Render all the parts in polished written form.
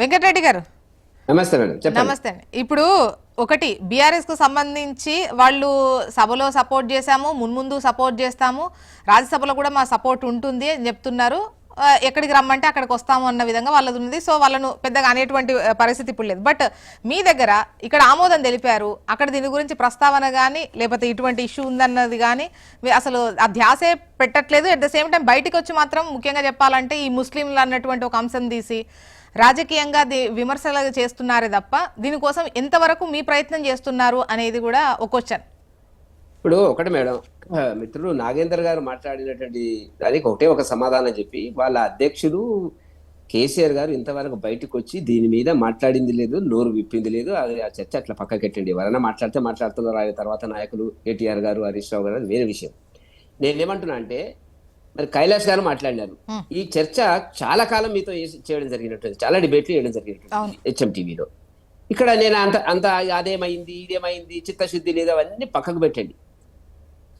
వెంకటరెడ్డి గారు నమస్తే మేడం, చెప్పండి. నమస్తే అండి. ఇప్పుడు ఒకటి బీఆర్ఎస్ కు సంబంధించి వాళ్ళు సభలో సపోర్ట్ చేశాము, మున్ముందు సపోర్ట్ చేస్తాము, రాజ్యసభలో కూడా మా సపోర్ట్ ఉంటుంది అని చెప్తున్నారు. ఎక్కడికి రమ్మంటే అక్కడికి వస్తాము అన్న విధంగా వాళ్ళది ఉంది. సో వాళ్ళను పెద్దగా అనేటువంటి పరిస్థితి ఇప్పుడు లేదు. బట్ మీ దగ్గర ఇక్కడ ఆమోదం తెలిపారు, అక్కడ దీని గురించి ప్రస్తావన కానీ లేకపోతే ఇటువంటి ఇష్యూ ఉందన్నది కానీ అసలు ఆ ధ్యాసే పెట్టట్లేదు. అట్ ద సేమ్ టైం బయటికి వచ్చి మాత్రం ముఖ్యంగా చెప్పాలంటే ఈ ముస్లింలు అన్నటువంటి ఒక అంశం తీసి రాజకీయంగా విమర్శలు చేస్తున్నారే తప్ప దీనికోసం ఎంతవరకు మీ ప్రయత్నం చేస్తున్నారు అనేది కూడా ఒక క్వశ్చన్. ఇప్పుడు ఒకటి మేడం, మిత్రుడు నాగేందర్ గారు మాట్లాడినటువంటి దానికి ఒకటే ఒక సమాధానం చెప్పి, వాళ్ళ అధ్యక్షుడు కేసీఆర్ గారు ఇంతవరకు బయటకు వచ్చి దీని మీద మాట్లాడింది లేదు, నోరు విప్పింది లేదు. అది ఆ చర్చ అట్లా పక్కకెట్టండి. ఎవరైనా మాట్లాడితే మాట్లాడుతున్నారు, ఆయన తర్వాత నాయకులు కేటీఆర్ గారు, హరీష్ రావు గారు, అది వేరే విషయం. నేనేమంటున్నా అంటే, మరి కైలాష్ గారు మాట్లాడినారు, ఈ చర్చ చాలా కాలం మీతో చేయడం జరిగినట్టు, చాలా డిబేట్లు చేయడం జరిగినట్టు HMTVలో. ఇక్కడ నేను అంత అదేమైంది ఇదేమైంది చిత్తశుద్ధి లేదు అవన్నీ పక్కకు పెట్టండి.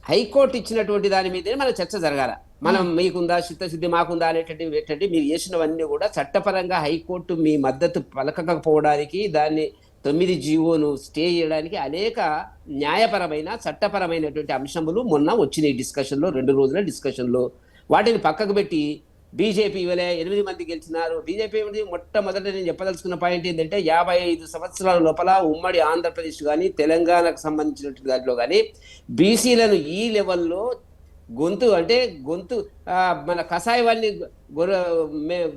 హైకోర్టు ఇచ్చినటువంటి దాని మీదే మన చర్చ జరగాల. మనం మీకుందా చిత్తశుద్ధి మాకుందా అనేటువంటివి పెట్టండి. మీరు చేసినవన్నీ కూడా చట్టపరంగా హైకోర్టు మీ మద్దతు పలకకపోవడానికి, దాన్ని 9 జీవోను స్టే చేయడానికి అనేక న్యాయపరమైన చట్టపరమైనటువంటి అంశములు మొన్న వచ్చినాయి డిస్కషన్లో, 2 రోజుల డిస్కషన్లో. వాటిని పక్కకు పెట్టి బీజేపీ ఇవ్వలే 8 మంది గెలిచినారు. బీజేపీ మొట్టమొదటి నేను చెప్పదలుచుకున్న పాయింట్ ఏంటంటే, 55 సంవత్సరాల లోపల ఉమ్మడి ఆంధ్రప్రదేశ్ కానీ తెలంగాణకు సంబంధించినటువంటి దాంట్లో కానీ బీసీలను ఈ లెవెల్లో గొంతు మన కషాయ వాళ్ళని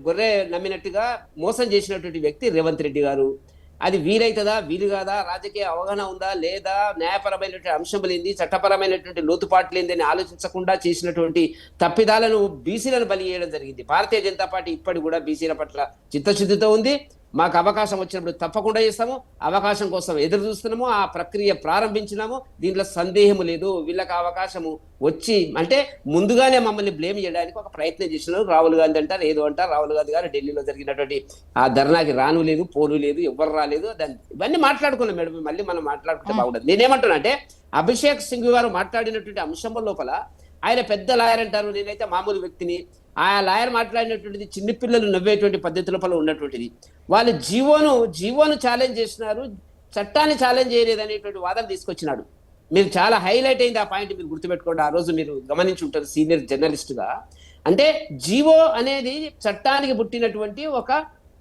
గొర్రె నమ్మినట్టుగా మోసం చేసినటువంటి వ్యక్తి రేవంత్ రెడ్డి గారు. అది వీలైతుందా వీలు కాదా, రాజకీయ అవగాహన ఉందా లేదా, న్యాయపరమైనటువంటి అంశం ఏంది, చట్టపరమైనటువంటి లోతుపాట్లు ఏంది అని ఆలోచించకుండా చేసినటువంటి తప్పిదాలను బీసీలను బలి చేయడం జరిగింది. భారతీయ జనతా పార్టీ ఇప్పటి కూడా బీసీల పట్ల చిత్తశుద్ధితో ఉంది. మాకు అవకాశం వచ్చినప్పుడు తప్పకుండా చేస్తాము, అవకాశం కోసం ఎదురు చూస్తున్నాము, ఆ ప్రక్రియ ప్రారంభించినాము. దీంట్లో సందేహము లేదు. వీళ్ళకి అవకాశము వచ్చి అంటే ముందుగానే మమ్మల్ని బ్లేమ్ చేయడానికి ఒక ప్రయత్నం చేసినారు. రాహుల్ గాంధీ అంటారు, ఏదో అంటారు. రాహుల్ గాంధీ గారు ఢిల్లీలో జరిగినటువంటి ఆ ధర్నాకి రాను లేదు, పోను లేదు, ఎవరు రాలేదు. ఇవన్నీ మాట్లాడుకున్నాం మేడం, మళ్ళీ మనం మాట్లాడుకుంటే బాగుండదు. నేనేమంటున్నా అంటే, అభిషేక్ సింగ్ గారు మాట్లాడినటువంటి అంశం లోపల ఆయన పెద్ద లాయర్ అంటారు, నేనైతే మామూలు వ్యక్తిని. ఆ లాయర్ మాట్లాడినటువంటిది చిన్నపిల్లలు నవ్వేటువంటి పద్ధతి లోపల ఉన్నటువంటిది. వాళ్ళు జీవోను ఛాలెంజ్ చేసినారు, చట్టాన్ని ఛాలెంజ్ చేయలేదు అనేటువంటి వాదన తీసుకొచ్చినాడు. మీరు చాలా హైలైట్ అయింది ఆ పాయింట్, మీరు గుర్తుపెట్టుకోండి. ఆ రోజు మీరు గమనించి ఉంటారు సీనియర్ జర్నలిస్టుగా. అంటే జీవో అనేది చట్టానికి పుట్టినటువంటి ఒక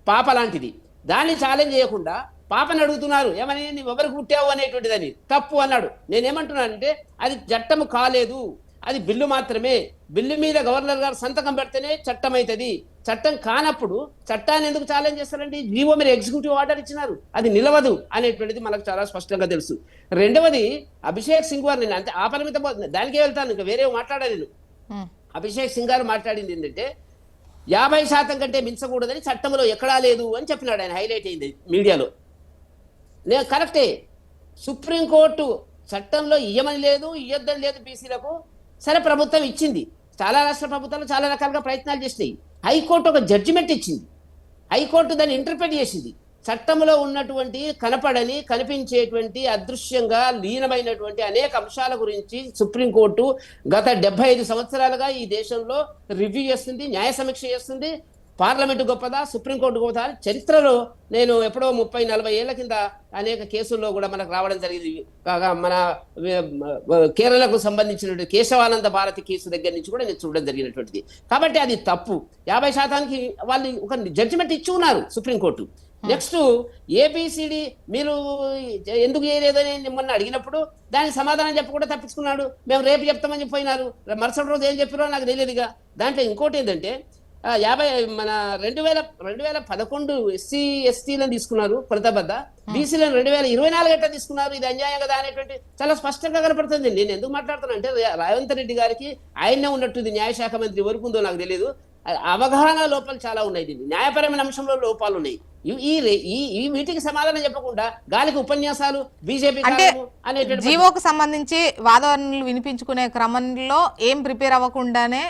పాప లాంటిది. దాన్ని ఛాలెంజ్ చేయకుండా పాపని అడుగుతున్నారు, ఏమని ఎవరికి పుట్టావు అనేటువంటిదని. తప్పు అన్నాడు. నేనేమంటున్నానంటే, అది చట్టము కాలేదు, అది బిల్లు మాత్రమే. బిల్లు మీద గవర్నర్ గారు సంతకం పెడితేనే చట్టం అవుతుంది. చట్టం కానప్పుడు చట్టాన్ని ఎందుకు ఛాలెంజ్ చేస్తారండి? జీవో మీరు ఎగ్జిక్యూటివ్ ఆర్డర్ ఇచ్చినారు, అది నిలవదు అనేటువంటిది మనకు చాలా స్పష్టంగా తెలుసు. రెండవది, అభిషేక్ సింగ్ గారు, నేను అంతే ఆపరిమిత దానికే వెళ్తాను, ఇంకా వేరే మాట్లాడలేదు. అభిషేక్ సింగ్ గారు మాట్లాడింది ఏంటంటే, 50% కంటే మించకూడదని చట్టంలో ఎక్కడా లేదు అని చెప్పినాడు. ఆయన హైలైట్ అయింది మీడియాలో. నేను కరెక్టే, సుప్రీంకోర్టు చట్టంలో ఇయ్యమని లేదు, ఇయ్యొద్దని లేదు బీసీలకు. సరే, ప్రభుత్వం ఇచ్చింది. చాలా రాష్ట్ర ప్రభుత్వాలు చాలా రకాలుగా ప్రయత్నాలు చేసినాయి. హైకోర్టు ఒక జడ్జిమెంట్ ఇచ్చింది. హైకోర్టు దాన్ని ఇంటర్ప్రిట్ చేసింది. చట్టంలో ఉన్నటువంటి కనపడని, కనిపించేటువంటి, అదృశ్యంగా లీనమైనటువంటి అనేక అంశాల గురించి సుప్రీంకోర్టు గత 75 సంవత్సరాలుగా ఈ దేశంలో రివ్యూ చేస్తుంది, న్యాయ సమీక్ష చేస్తుంది. పార్లమెంటు గొప్పదా, సుప్రీంకోర్టు గొప్పదా? చరిత్రలో నేను ఎప్పుడో 30-40 ఏళ్ల కింద అనేక కేసుల్లో కూడా మనకు రావడం జరిగింది. మన కేరళకు సంబంధించిన కేశవానంద భారతి కేసు దగ్గర నుంచి కూడా నేను చూడడం జరిగినటువంటిది. కాబట్టి అది తప్పు. 50%కి వాళ్ళు ఒక జడ్జిమెంట్ ఇచ్చి ఉన్నారు సుప్రీంకోర్టు. నెక్స్ట్, ఏబిసిడి మీరు ఎందుకు చేయలేదని మొన్న అడిగినప్పుడు దానికి సమాధానం చెప్పకుండా తప్పించుకున్నాడు. మేము రేపు చెప్తామని చెప్పినారు. మరుసటి రోజు ఏం చెప్పారో నాకు తెలియదుగా. దాంట్లో ఇంకోటి ఏంటంటే, 2011 SC/STలను తీసుకున్నారు కొలతబద్ద, బీసీలను 2024 ఎట్లా తీసుకున్నారు? ఇది అన్యాయం కదా అనేటువంటి చాలా స్పష్టంగా కనపడుతుంది. నేను ఎందుకు మాట్లాడుతున్నా అంటే, రేవంత్ రెడ్డి గారికి ఆయనే ఉన్నట్టుంది, న్యాయశాఖ మంత్రి వరకు ఉందో నాకు తెలియదు, అవగాహన లోపాలు చాలా ఉన్నాయి. దీన్ని న్యాయపరమైన అంశంలో లోపాలు ఉన్నాయి. ఈ వీటికి సమాధానం చెప్పకుండా గాలికి ఉపన్యాసాలు, బీజేపీ అనేటువంటి జీవోకు సంబంధించి వాదనలు వినిపించుకునే క్రమంలో ఏం ప్రిపేర్ అవ్వకుండానే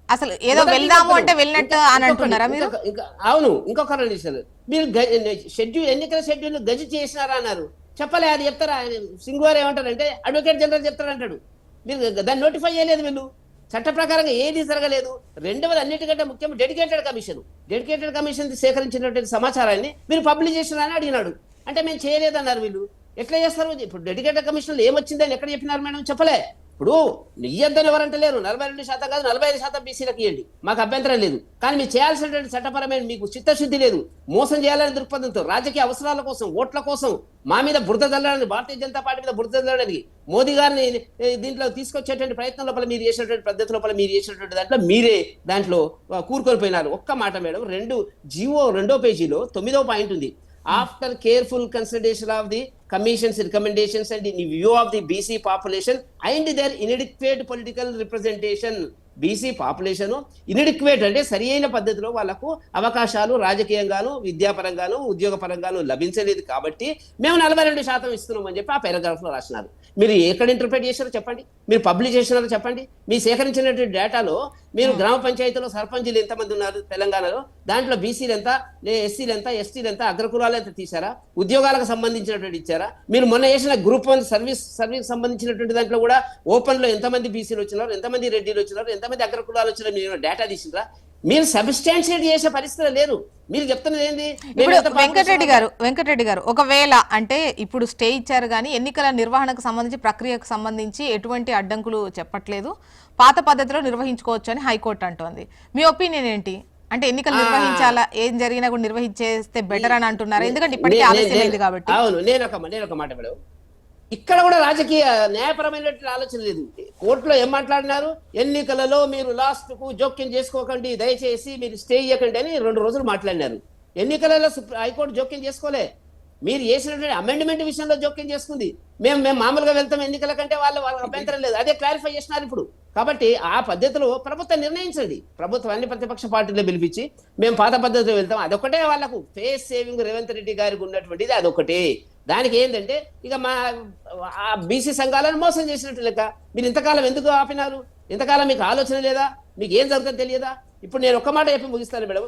అసలు ఏదో వెళ్దాము అంటే వెళ్ళినట్టు అని అంటున్నారా మీరు? అవును. ఇంకొక విషయాలు, మీరు ఎన్నికల షెడ్యూల్ గజి చేసినారా అన్నారు. చెప్పలే. అది చెప్తారా? సింగ్ గారు ఏమంటారంటే, అడ్వకేట్ జనరల్ చెప్తారంటాడు. మీరు దాన్ని నోటిఫై చేయలేదు. వీళ్ళు చట్ట ప్రకారంగా ఏది జరగలేదు. రెండవది అన్నిటికంటే ముఖ్యం డెడికేటెడ్ కమిషన్ సేకరించినటువంటి సమాచారాన్ని మీరు పబ్లిష్ చేసినారని అడిగినాడు. అంటే మేము చేయలేదన్నారు వీళ్ళు. ఎట్లా చేస్తారు? ఇప్పుడు డెడికేటెడ్ కమిషన్లో ఏమొచ్చిందని ఎక్కడ చెప్పినారు మేడం? చెప్పలే. ఇప్పుడు ఇయ్యద్దని ఎవరంటే లేరు. 42% కాదు 45% బీసీలకు ఇవ్వండి, మాకు అభ్యంతరం లేదు. కానీ మీరు చేయాల్సినటువంటి చట్టపరమైన మీకు చిత్తశుద్ధి లేదు. మోసం చేయాలనే దృక్పథంతో రాజకీయ అవసరాల కోసం, ఓట్ల కోసం మా మీద బురద చల్లడానికి, భారతీయ జనతా పార్టీ మీద బురద చల్లడానికి మోదీ గారిని దీంట్లో తీసుకొచ్చేటువంటి ప్రయత్నం లోపల మీరు చేసినటువంటి పద్ధతి లోపల మీరు చేసినటువంటి దాంట్లో మీరే దాంట్లో కూరుకొని పోయినారు. ఒక్క మాట మేడం, రెండో పేజీలో 9వ పాయింట్ ఉంది. After careful consideration of the Commission's recommendations and in view of the BC population and their inadequate political representation. BC population inadequate అంటే సరి అయిన పద్ధతిలో వాళ్ళకు అవకాశాలు రాజకీయంగాను, విద్యాపరంగాను, ఉద్యోగపరంగాను లభించలేదు కాబట్టి మేము 42% ఇస్తున్నాం అని చెప్పి ఆ పారాగ్రాఫ్ లో రాసినారు. మీరు ఎక్కడ ఇంటర్ప్రిట్ చేశారో చెప్పండి, మీరు పబ్లిష్ చేసినారో చెప్పండి. మీ సేకరించినటువంటి డేటాలో మీరు గ్రామ పంచాయతీలో సర్పంచులు ఎంతమంది ఉన్నారు తెలంగాణలో, దాంట్లో బీసీలు ఎంత, ఎస్సీలు ఎంత, ఎస్టీలు ఎంత, అగ్రకులాలు ఎంత తీశారా, ఉద్యోగాలకు సంబంధించినటువంటి ఇచ్చారా? మీరు మొన్న చేసిన గ్రూప్ 1 సర్వీస్ సంబంధించినటువంటి దాంట్లో కూడా ఓపెన్ లో ఎంతమంది బీసీలు వచ్చినారు, ఎంతమంది రెడ్డిలు వచ్చినారు, ఎంతమంది అగ్రకులాలు వచ్చినారు మీరు డేటా తీసిండ్రా? మీరు సబ్స్టాన్షియేట్ చేసే పరిస్థితులు లేరు. మీరు చెప్తున్నది ఏంది? వెంకటరెడ్డి గారు ఒకవేళ అంటే ఇప్పుడు స్టే ఇచ్చారు కానీ ఎన్నికల నిర్వహణకు సంబంధించి ప్రక్రియకు సంబంధించి ఎటువంటి అడ్డంకులు చెప్పట్లేదు, పాత పద్ధతిలో నిర్వహించుకోవచ్చు అని హైకోర్టు అంటోంది. మీ ఒపీనియన్ ఏంటి? అంటే ఎన్నికలు నిర్వహించాలా, ఏం జరిగినా కూడా నిర్వహించేస్తే బెటర్ అని అంటున్నారు, ఎందుకంటే ఇప్పటికే ఆలస్యమైంది కాబట్టి. అవును, నేను ఒక మాట మేడం, ఇక్కడ కూడా రాజకీయ న్యాయపరమైనటువంటి ఆలోచన లేదు. కోర్టులో ఏం మాట్లాడినారు? ఎన్నికలలో మీరు లాస్ట్ కు జోక్యం చేసుకోకండి, దయచేసి మీరు స్టే ఇవ్వకండి అని 2 రోజులు మాట్లాడినారు. ఎన్నికలలో హైకోర్టు జోక్యం చేసుకోలే. మీరు చేసినటువంటి అమెండ్మెంట్ విషయంలో జోక్యం చేసుకుంది. మేము మామూలుగా వెళ్తాం ఎన్నికల కంటే వాళ్ళకి అభ్యంతరం లేదు, అదే క్లారిఫై చేసినారు ఇప్పుడు. కాబట్టి ఆ పద్ధతిలో ప్రభుత్వం నిర్ణయించండి. ప్రభుత్వాన్ని ప్రతిపక్ష పార్టీలో పిలిపించి మేము పాత పద్ధతిలో వెళ్తాం, అదొకటే వాళ్ళకు ఫేస్ సేవింగ్ రేవంత్ రెడ్డి గారికి ఉన్నటువంటిది అదొకటే. దానికి ఏంటంటే ఇక మా బీసీ సంఘాలను మోసం చేసినట్టు లెక్క. మీరు ఇంతకాలం ఎందుకు ఆపినారు? ఇంతకాలం మీకు ఆలోచన లేదా? మీకు ఏం జరుగుతుందో తెలియదా? ఇప్పుడు నేను ఒక్క మాట చెప్పి ముగిస్తాను మేడం.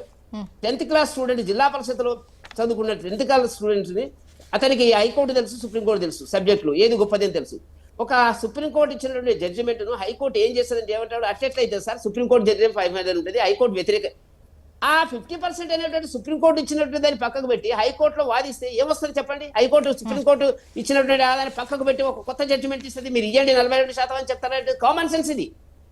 10th క్లాస్ స్టూడెంట్, జిల్లా పరిషత్లో చదువుకున్న 10th క్లాస్ స్టూడెంట్ని, అతనికి హైకోర్టు తెలుసు, సుప్రీంకోర్టు తెలుసు, సబ్జెక్టులు ఏది గొప్పదని తెలుసు. ఒక సుప్రీంకోర్టు ఇచ్చినటువంటి జడ్జిమెంట్ను హైకోర్టు ఏం చేస్తుందని ఏమంటాడు? అట్లయితే సార్ సుప్రీంకోర్టు జడ్జిమెంట్ 500 ఉంటుంది, హైకోర్టు వ్యతిరేక. ఆ 50% అనేటువంటి సుప్రీంకోర్టు ఇచ్చినటువంటి దాన్ని పక్కకు పెట్టి హైకోర్టులో వాదిస్తే ఏమొస్తుంది చెప్పండి? హైకోర్టు సుప్రీంకోర్టు ఇచ్చినటువంటి ఆదాన్ని పక్కకు పెట్టి ఒక కొత్త జడ్జిమెంట్ ఇస్తుంది, మీరు ఇవ్వండి 42% అని చెప్తారంటే కామన్ సెన్స్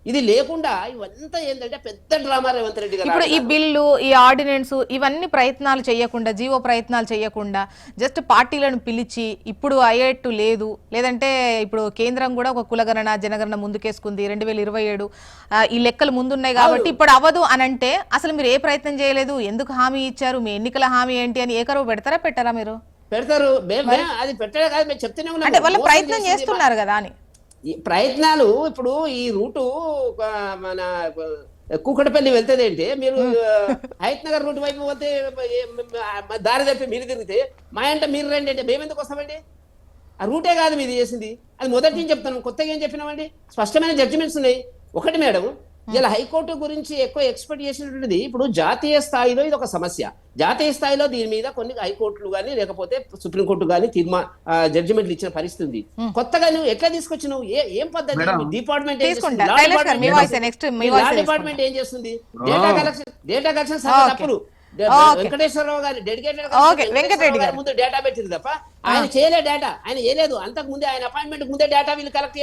ఇది లేకుండా ఇవంతా ఏంటంటే పెద్ద డ్రామా రేవంత్ రెడ్డి గారు. ఇప్పుడు ఈ బిల్లు, ఈ ఆర్డినెన్స్, ఇవన్నీ ప్రయత్నాలు చేయకుండా, జీవో ప్రయత్నాలు చేయకుండా జస్ట్ పార్టీలను పిలిచి ఇప్పుడు అయ్యేట్టు లేదు, లేదంటే ఇప్పుడు కేంద్రం కూడా ఒక కులగణన జనగణన ముందుకేసుకుంది 2027, ఈ లెక్కలు ముందున్నాయి కాబట్టి ఇప్పుడు అవ్వదు అని అంటే అసలు మీరు ఏ ప్రయత్నం చేయలేదు, ఎందుకు హామీ ఇచ్చారు, మీ ఎన్నికల హామీ ఏంటి అని ఏకరువు పెట్టరా మీరు? పెడతారు, అది పెట్టడే కాదు, మేము చెప్తూనే ఉన్నాం. అంటే వాళ్ళు ప్రయత్నం చేస్తున్నారు కదా అని. ప్రయత్నాలు ఇప్పుడు ఈ రూటు మన కూకటపల్లి వెళ్తుంది అంటే మీరు హైత్ నగర్ రూట్ వైపు పోతే దారి తప్పి మీరు తిరిగితే మా అంటే మీరు రండి అంటే మేము ఎందుకు వస్తామండి? ఆ రూటే కాదు మీది చేసింది, అది మొదటి నుంచి చెప్తాను, కొత్తగా ఏం చెప్పినామండి? స్పష్టమైన జడ్జిమెంట్స్ ఉన్నాయి. ఒకటి మేడం, ఇలా హైకోర్టు గురించి ఎక్కువ ఎక్స్పెక్ట్ చేసినటువంటిది ఇప్పుడు జాతీయ స్థాయిలో ఇది ఒక సమస్య. జాతీయ స్థాయిలో దీని మీద కొన్ని హైకోర్టులు కానీ లేకపోతే సుప్రీంకోర్టు కానీ జడ్జిమెంట్లు ఇచ్చిన పరిస్థితి ఉంది. కొత్తగా నువ్వు ఎట్లా తీసుకొచ్చినావు? ఏం పద్ధతి? డిపార్ట్మెంట్ డిపార్ట్మెంట్ ఏం చేస్తుంది? డేటా కలెక్షన్ తప్పులు. వెంకటేశ్వరరావు గారి డెడికేటెడ్ ముందు డేటా పెట్టింది తప్ప ఆయన చేయలే. డేటా ఆయన చేయలేదు. అంతకు ముందే ఆయన అపాయింట్మెంట్ ముందే డేటా వీళ్ళు కలెక్ట్